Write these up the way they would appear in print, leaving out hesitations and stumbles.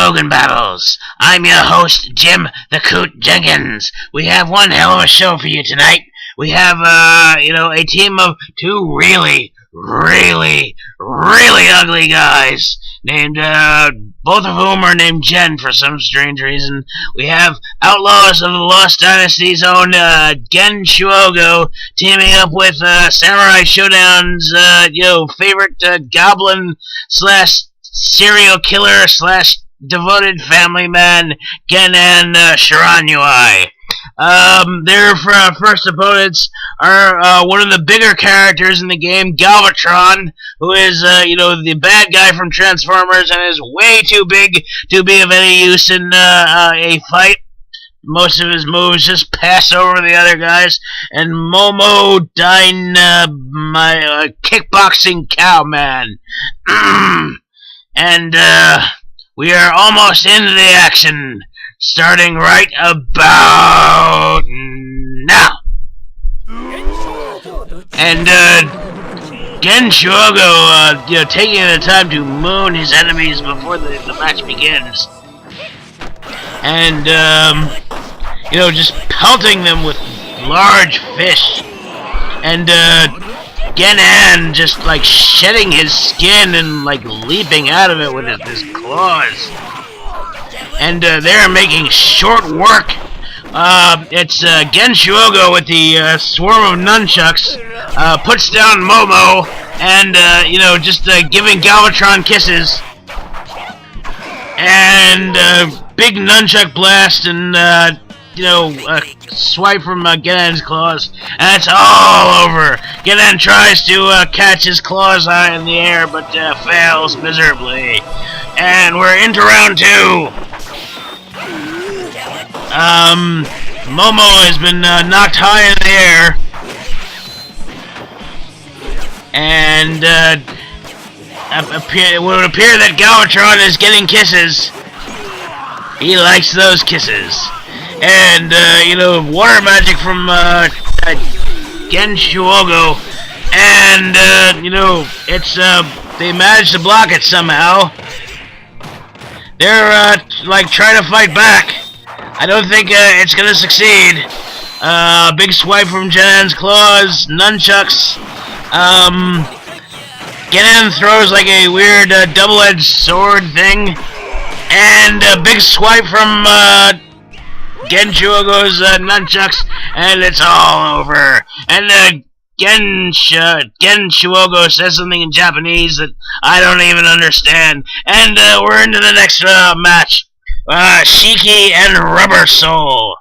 Mugen Battles. I'm your host, Jim the Coot Jenkins. We have one hell of a show for you tonight. We have, a team of two really ugly guys named, both of whom are named Gen for some strange reason. We have Outlaws of the Lost Dynasty's own, Gen Shuogo teaming up with, Samurai Showdown's, favorite, Goblin / serial killer / devoted family man, Gen and Shiranyuai. Their first opponents are one of the bigger characters in the game, Galvatron, who is the bad guy from Transformers and is way too big to be of any use in a fight. Most of his moves just pass over the other guys. And Momo, my kickboxing cowman. And we are almost into the action, starting right about now. And Gen Shuogo, taking the time to moon his enemies before the match begins, and just pelting them with large fish, and Gen just shedding his skin and leaping out of it with his claws. And they're making short work. It's Gen Shuogo with the swarm of nunchucks puts down Momo and just giving Galvatron kisses. And big nunchuck blast and a swipe from Genen's claws, and it's all over. Genen tries to catch his claws high in the air, but fails miserably. And we're into round 2. Momo has been knocked high in the air, and it would appear that Galvatron is getting kisses. He likes those kisses. And, water magic from, Gen Shuogo, and, they managed to block it somehow. They're, trying to fight back. I don't think, it's gonna succeed. Big swipe from Genen's claws, nunchucks. Genen throws, a weird, double-edged sword thing, and a big swipe from, Gen Shuogo's nunchucks, and it's all over. And Gen Shuogo says something in Japanese that I don't even understand. And we're into the next match. Shiki and Rubber Soul.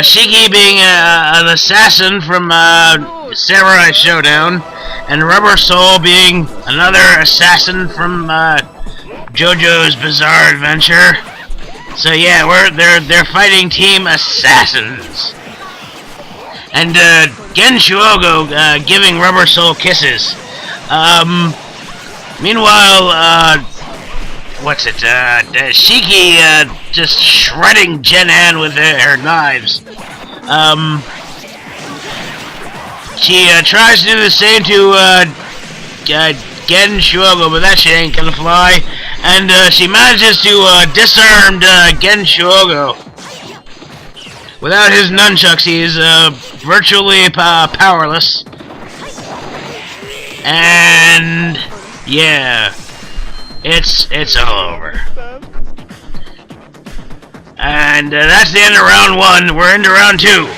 Shiki being an assassin from Samurai Showdown, and Rubber Soul being another assassin from JoJo's Bizarre Adventure. So yeah, they're fighting Team Assassins. And Gen Shuogo giving Rubber Soul kisses. Meanwhile, Shiki just shredding Gen with her knives. She tries to do the same to Gen Shuogo, but that shit ain't gonna fly. And she manages to disarm Gen Shuogo. Without his nunchucks, he's virtually powerless. And yeah, it's all over. And that's the end of round 1. We're into round 2.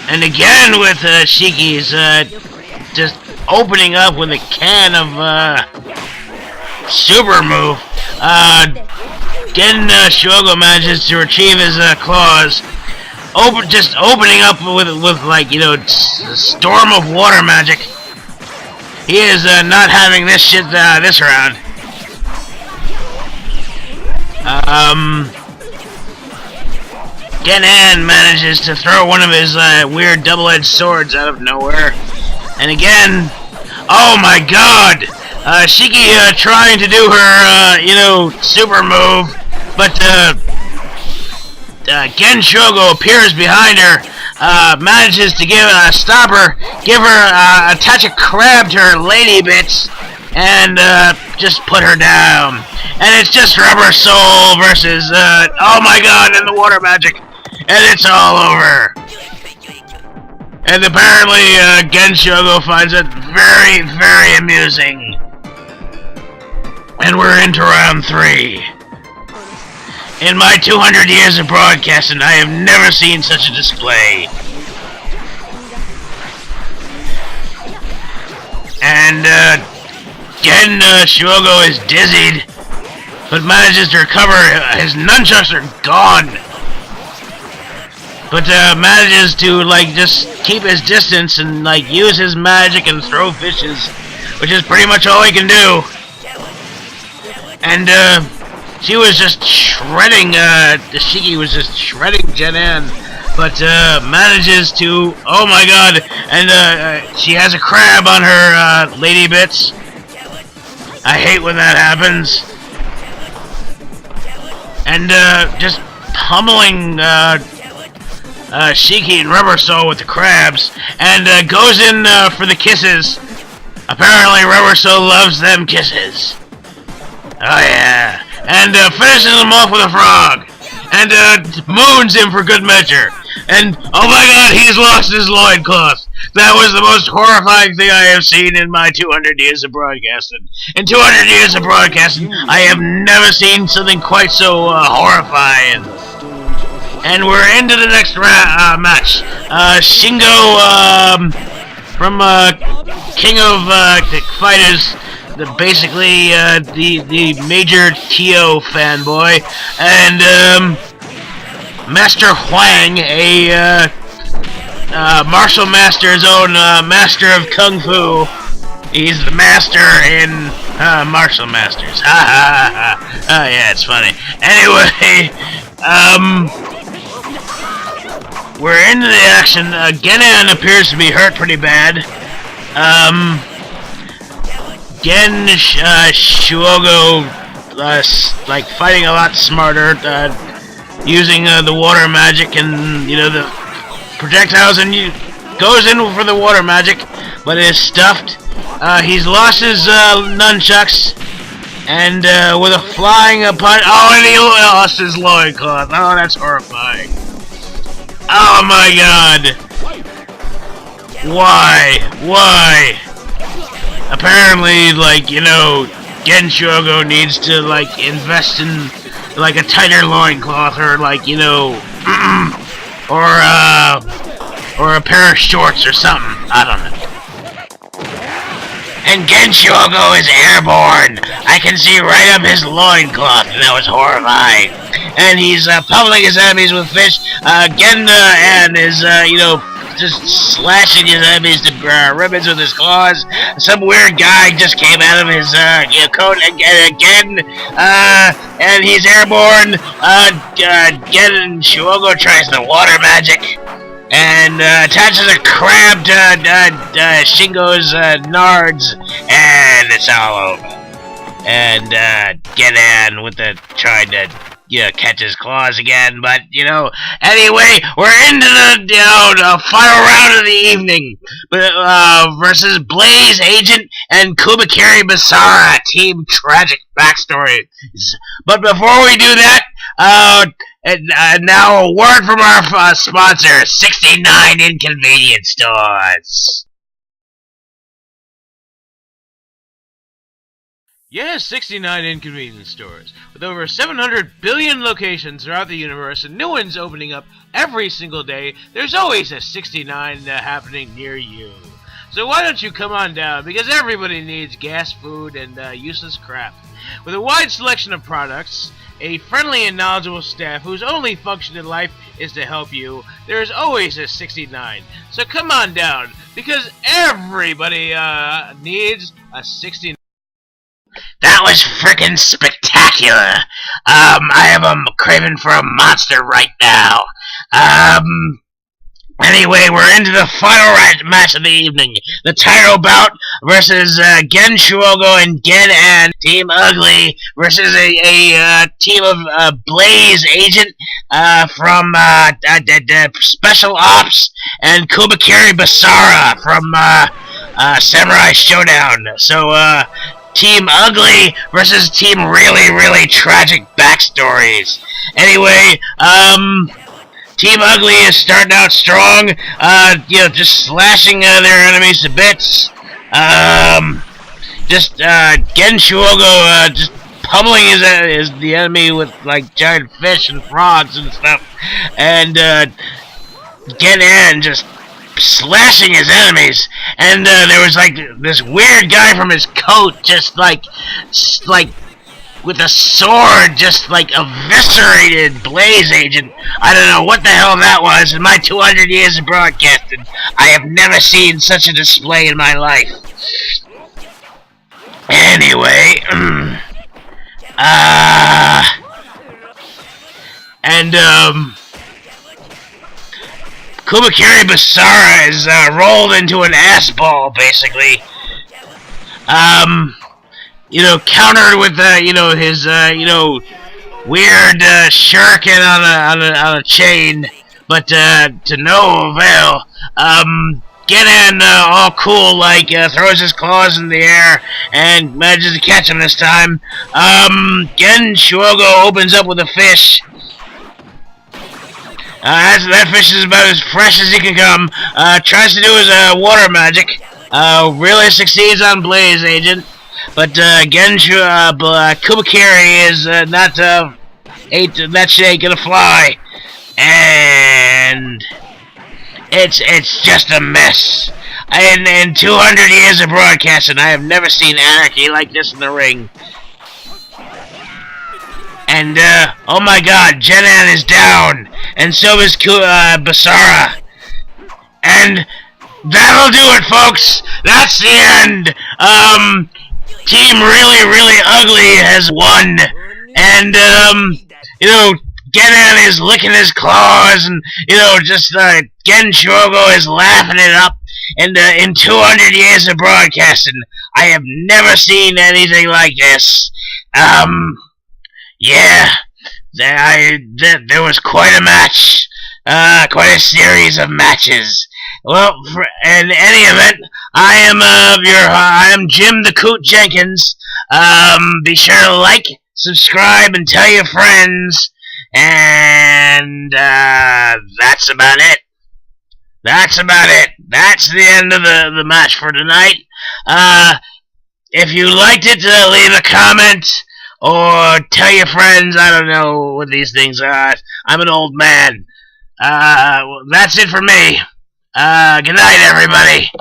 And again with Shiki's just opening up with a can of super move. Gen Shuogo manages to retrieve his claws, just opening up with a storm of water magic. He is not having this shit this round. Genen manages to throw one of his weird double-edged swords out of nowhere. And again, oh my god! Shiki trying to do her, super move, but Gen Shuogo appears behind her, manages to stop her, give her, attach a crab to her lady bits, and just put her down. And it's just Rubber Soul versus, oh my god, and the water magic. And it's all over. And apparently, Gen Shuogo finds it very, very amusing. And we're into round 3. In my 200 years of broadcasting, I have never seen such a display. And, Gen Shuogo is dizzied, but manages to recover. His nunchucks are gone. But manages to just keep his distance and use his magic and throw fishes, which is pretty much all he can do. And she was just shredding. The Shiki was just shredding Gen, but manages to. Oh my god! And she has a crab on her lady bits. I hate when that happens. And just pummeling. Shiki and Rubber Soul with the crabs, and goes in for the kisses. Apparently Rubber Soul loves them kisses. Oh yeah. And finishes them off with a frog. And moons him for good measure. And oh my god, he's lost his loincloth. That was the most horrifying thing I have seen in my 200 years of broadcasting. In 200 years of broadcasting, I have never seen something quite so horrifying. And we're into the next match. Shingo from King of the Fighters, basically the major Tio fanboy, and Master Fang, a martial master's own master of Kung Fu. He's the master in martial masters. Ha ha ha. Oh yeah, it's funny. Anyway, we're into the action. Gen appears to be hurt pretty bad. Gen Shuogo, fighting a lot smarter, using the water magic and, the projectiles, and goes in for the water magic, but is stuffed. He's lost his nunchucks, and with a flying punch. Oh, and he lost his loincloth. Oh, that's horrifying. Oh my god! Why? Apparently, Gen Shuogo needs to, invest in, a tighter loincloth, or, or a pair of shorts or something. I don't know. And Gen Shuogo is airborne! I can see right up his loincloth, and that was horrifying. And he's pummeling his enemies with fish. Gen is, just slashing his enemies to ribbons with his claws. Some weird guy just came out of his coat again, and he's airborne. Gen Shuogo tries the water magic and attaches a crab to Shingo's nards, and it's all over. And Gen with the trying to catch his claws again, but, anyway, we're into the final round of the evening, versus Blaze Agent and Kubikiri Basara, Team Tragic Backstories. But before we do that, now a word from our sponsor, 69 Inconvenience Stores. Yes, 69 Inconvenience Stores. With over 700 billion locations throughout the universe and new ones opening up every single day, there's always a 69 happening near you. So why don't you come on down, because everybody needs gas, food, and useless crap. With a wide selection of products, a friendly and knowledgeable staff whose only function in life is to help you, there is always a 69. So come on down, because everybody needs a 69. That was frickin' spectacular. I have a craving for a monster right now. Anyway, we're into the final match of the evening. The title bout versus Gen Shuogo and Gen Team Ugly versus a team of Blaze Agent from Special Ops and Kubikiri Basara from Samurai Showdown. So, Team Ugly versus Team Really Tragic Backstories. Anyway, Team Ugly is starting out strong, just slashing their enemies to bits. Gen Shuogo, just pummeling the enemy with, like, giant fish and frogs and stuff. And, Gen N just slashing his enemies. And, there was, like, this weird guy from his coat just, like, with a sword, just like eviscerated Blaze Agent. I don't know what the hell that was. In my 200 years of broadcasting, I have never seen such a display in my life. Anyway, Kumakiri Basara is rolled into an ass ball, basically. Countered with his weird shuriken on a chain, but to no avail. Genin, all cool, like, throws his claws in the air and manages to catch him this time. Gen Shuogo opens up with a fish. That fish is about as fresh as he can come. Tries to do his water magic. Really succeeds on Blaze Agent. But Kumakiri is not that shit ain't gonna fly, and it's just a mess. In 200 years of broadcasting, I have never seen anarchy like this in the ring. And oh my God, Gen N is down, and so is Basara, and that'll do it, folks. That's the end. Team Really Ugly has won, and Genin is licking his claws, and Gen Shuogo is laughing it up. And in 200 years of broadcasting, I have never seen anything like this. Yeah, there was quite a match, quite a series of matches. Well, in any event, I am Jim the Coot Jenkins. Be sure to like, subscribe, and tell your friends. And that's about it. That's the end of the match for tonight. If you liked it, leave a comment or tell your friends. I don't know what these things are. I'm an old man. That's it for me. Good night, everybody.